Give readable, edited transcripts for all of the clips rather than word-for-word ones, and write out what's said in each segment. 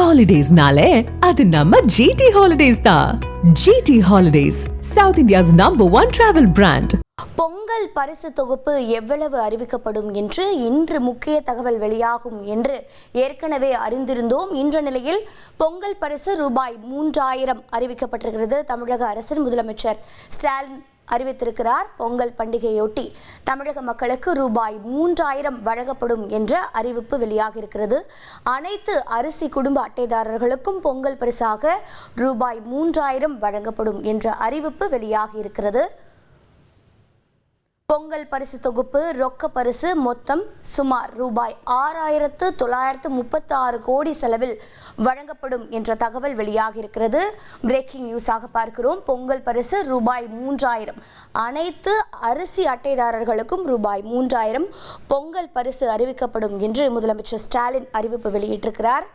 ஹாலிடேஸ்னாலே அது நம்ம ஜிடி ஹாலிடேஸ் தான். GT holidays, South India's #1 travel brand. Pongal பரிசு தொகுப்பு எவ்வளவு அறிவிக்கப்படும் என்று இன்று முக்கிய தகவல் வெளியாகும் என்று ஏற்கனவே அறிந்திருந்தோம். இன்ற நிலையில் பொங்கல் பரிசு ரூபாய் 3000 அறிவிக்கப்பட்டிருக்கிறது. தமிழக அரசின் முதலமைச்சர் ஸ்டாலின் அறிவித்திருக்கிறார். பொங்கல் பண்டிகையொட்டி தமிழக மக்களுக்கு ரூபாய் 3000 வழங்கப்படும் என்ற அறிவிப்பு வெளியாகியிருக்கிறது. அனைத்து அரிசி குடும்ப அட்டைதாரர்களுக்கும் பொங்கல் பரிசாக ரூபாய் 3000 வழங்கப்படும் என்ற அறிவிப்பு வெளியாகியிருக்கிறது. பொங்கல் பரிசு தொகுப்பு ரொக்க பரிசு மொத்தம் சுமார் ரூபாய் 6936 கோடி செலவில் வழங்கப்படும் என்ற தகவல் வெளியாகியிருக்கிறது. பிரேக்கிங் நியூஸாக பார்க்கிறோம். பொங்கல் பரிசு ரூபாய் 3000, அனைத்து அரிசி அட்டைதாரர்களுக்கும் ரூபாய் 3000 பொங்கல் பரிசு அறிவிக்கப்படும் என்று முதலமைச்சர் ஸ்டாலின் அறிவிப்பு வெளியிட்டிருக்கிறார்.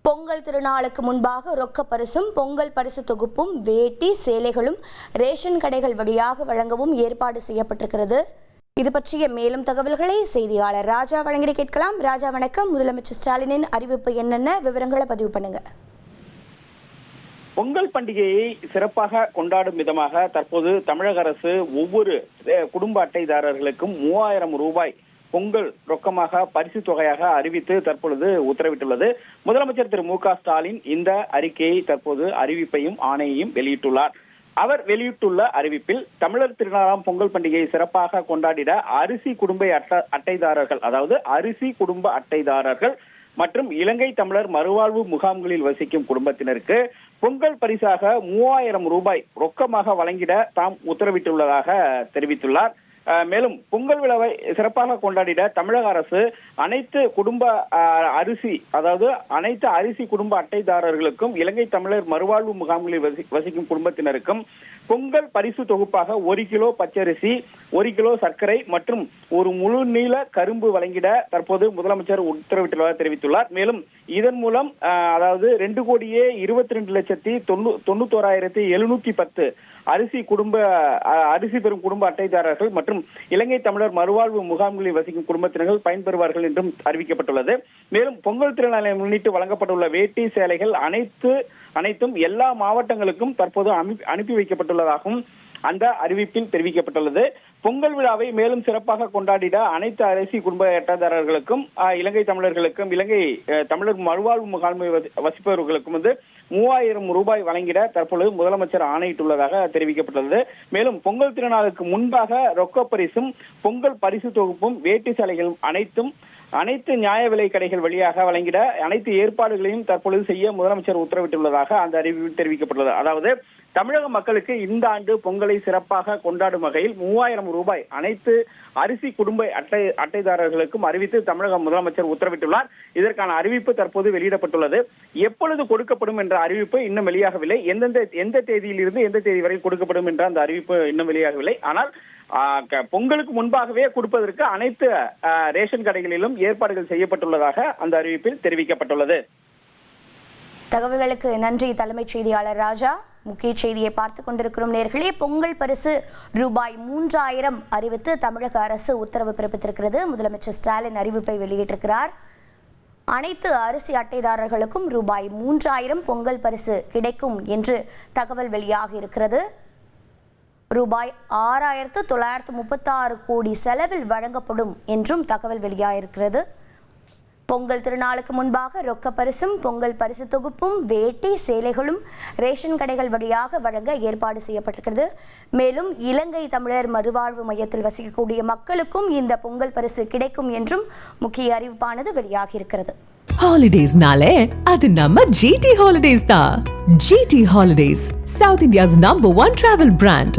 பொங்கல் திருநாளுக்கு முன்பாக ரொக்க பரிசும் பொங்கல் பரிசு தொகுப்பும் வேட்டி சேலைகளும் ரேஷன் கடைகள் வழியாக வழங்கவும் ஏற்பாடு செய்யப்பட்டிருக்கிறது. இது பற்றிய மேலும் தகவல்களை செய்தியாளர் ராஜா வழங்கி கேட்கலாம். ராஜா வணக்கம். முதலமைச்சர் ஸ்டாலினின் அறிவிப்பு என்னென்ன விவரங்களை பதிவு பண்ணுங்க. பொங்கல் பண்டிகையை சிறப்பாக கொண்டாடும் விதமாக தற்போது தமிழக அரசு ஒவ்வொரு குடும்ப அட்டைதாரர்களுக்கும் 3000 ரூபாய் பொங்கல் ரொக்கமாக பரிசு தொகையாக அறிவித்து தற்பொழுது உத்தரவிட்டுள்ளது. முதலமைச்சர் திரு மு.க. ஸ்டாலின் இந்த அறிக்கையை தற்போது அறிவிப்பையும் ஆணையையும் வெளியிட்டுள்ளார். அவர் வெளியிட்டுள்ள அறிவிப்பில் தமிழர் திருநாளாம் பொங்கல் பண்டிகையை சிறப்பாக கொண்டாடிட அரிசி குடும்ப அட்டைதாரர்கள், அதாவது அரிசி குடும்ப அட்டைதாரர்கள் மற்றும் இலங்கை தமிழர் மறுவாழ்வு முகாம்களில் வசிக்கும் குடும்பத்தினருக்கு பொங்கல் பரிசாக 3000 ரூபாய் ரொக்கமாக வழங்கிட தாம் உத்தரவிட்டுள்ளதாக தெரிவித்துள்ளார். மேலும் பொங்கல் விழாவை சிறப்பாக கொண்டாடிட தமிழக அரசு அனைத்து குடும்ப அரிசி, அதாவது அனைத்து அரிசி குடும்ப அட்டைதாரர்களுக்கும் இலங்கை தமிழர் மறுவாழ்வு முகாம்களில் வசிக்கும் குடும்பத்தினருக்கும் பொங்கல் பரிசு தொகுப்பாக 1 கிலோ பச்சரிசி, 1 கிலோ சர்க்கரை மற்றும் ஒரு முழு நீள கரும்பு வழங்கிட தற்போது முதலமைச்சர் உத்தரவிட்டுள்ளதாக தெரிவித்துள்ளார். மேலும் இதன் மூலம் அதாவது 2,23,91,710 அரிசி பெறும் குடும்ப அட்டைதாரர்கள் மற்றும் இலங்கை தமிழர் மறுவாழ்வு முகாம்களில் வசிக்கும் குடும்பத்தினர்கள் பயன்பெறுவார்கள் என்றும் அறிவிக்கப்பட்டுள்ளது. மேலும் பொங்கல் திருநாளை முன்னிட்டு வழங்கப்பட்டுள்ள வேட்டி சேலைகள் அனைத்தும் எல்லா மாவட்டங்களுக்கும் தற்போது அனுப்பி வைக்கப்பட்டுள்ளதாகவும் அந்த அறிவிப்பில் தெரிவிக்கப்பட்டுள்ளது. பொங்கல் விழாவை மேலும் சிறப்பாக கொண்டாடிட அனைத்து அரிசி குடும்ப அட்டைதாரர்களுக்கும் இலங்கை தமிழர்களுக்கும் இலங்கை தமிழர் மறுவாழ்வு முகாமில் வசிப்பவர்களுக்கும் 3000 ரூபாய் வழங்கிட தற்பொழுது முதலமைச்சர் ஆணையிட்டுள்ளதாக தெரிவிக்கப்பட்டுள்ளது. மேலும் பொங்கல் திருநாளுக்கு முன்பாக ரொக்க பரிசும் பொங்கல் பரிசு தொகுப்பும் வேட்டி சேலைகளும் அனைத்து நியாய விலை கடைகள் வழியாக வழங்கிட அனைத்து ஏற்பாடுகளையும் தற்பொழுது செய்ய முதலமைச்சர் உத்தரவிட்டுள்ளதாக அந்த அறிவிப்பில் தெரிவிக்கப்பட்டுள்ளது. அதாவது தமிழக மக்களுக்கு இந்த ஆண்டு பொங்கலை சிறப்பாக கொண்டாடும் வகையில் 3000 ரூபாய் அனைத்து அரிசி குடும்ப அட்டைதாரர்களுக்கும் அறிவித்து தமிழக முதலமைச்சர் உத்தரவிட்டுள்ளார். இதற்கான அறிவிப்பு தற்போது வெளியிடப்பட்டுள்ளது. எப்பொழுது கொடுக்கப்படும் என்ற அறிவிப்பு இன்னும் வெளியாகவில்லை. எந்த தேதியிலிருந்து எந்த தேதி வரை கொடுக்கப்படும் என்ற அந்த அறிவிப்பு இன்னும் வெளியாகவில்லை. ஆனால் பொங்கலுக்கு முன்பாகவே கொடுப்பதற்கு அனைத்து ரேஷன் கடைகளிலும் ஏற்பாடுகள் செய்யப்பட்டுள்ளதாக அந்த அறிவிப்பில் தெரிவிக்கப்பட்டுள்ளது. தகவல்களுக்கு நன்றி தலைமைச் செய்தியாளர் ராஜா. முக்கிய செய்தியை பார்த்துக் கொண்டிருக்கிறோம் நேர்களே. பொங்கல் பரிசு ரூபாய் 3000 அறிவித்து தமிழக அரசு உத்தரவு பிறப்பித்திருக்கிறது. முதலமைச்சர் ஸ்டாலின் அறிவிப்பை வெளியிட்டிருக்கிறார். அனைத்து அரிசி அட்டைதாரர்களுக்கும் ரூபாய் 3000 பொங்கல் பரிசு கிடைக்கும் என்று தகவல் வெளியாகி இருக்கிறது. ரூபாய் 6936 கோடி செலவில் வழங்கப்படும் என்றும் தகவல் வெளியாகிருக்கிறது. பொங்கல் திருநாளுக்கு முன்பாக ரொக்க பரிசும் பொங்கல் பரிசு தொகுப்பும் வேட்டி சேலைகளும் ரேஷன் கடைகள் வழியாக வழங்க ஏற்பாடு செய்யப்பட்டிருக்கிறது. மேலும் இலங்கை தமிழர் மறுவாழ்வு மையத்தில் வசிக்கக்கூடிய மக்களுக்கும் இந்த பொங்கல் பரிசு கிடைக்கும் என்றும் முக்கிய அறிவிப்பானது வெளியாகியிருக்கிறது. ஹாலிடேஸ்னாலே அது நம்ம ஜிடி ஹாலிடேஸ் தான். GT holidays, South India's #1 travel brand.